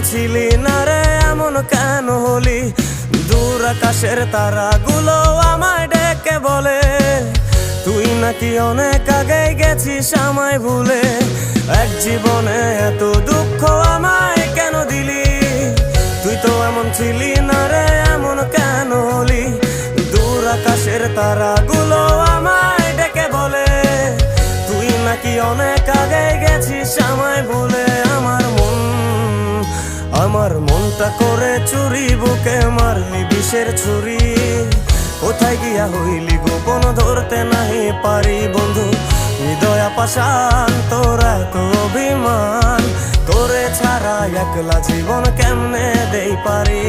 ছিলি না রে এমন কেন হলি? দূর আকাশের তারাগুলো আমায় ডেকে বলে তুই নাকি অনেক আগে গেছিস আমায় ভুলে। এক জীবনে এত দুঃখ আমায় কেন দিলি? তুই তো এমন ছিলি না রে এমন কেন হলি? দূর আকাশের তারাগুলো আমায় ডেকে বলে তুই নাকি অনেক আগে গেছিস আমায় ভুলে। আমার মনটা করে চুরি, বুকে মারলি বিষের ছুরি। কোথায় গিয়া হইলি গোপন ধরতে নাহি পারি বন্ধু। হৃদয় পাষাণ তোর এত অভিমান, তোরে ছাড়া একলা জীবন কেমনে দেই পারি।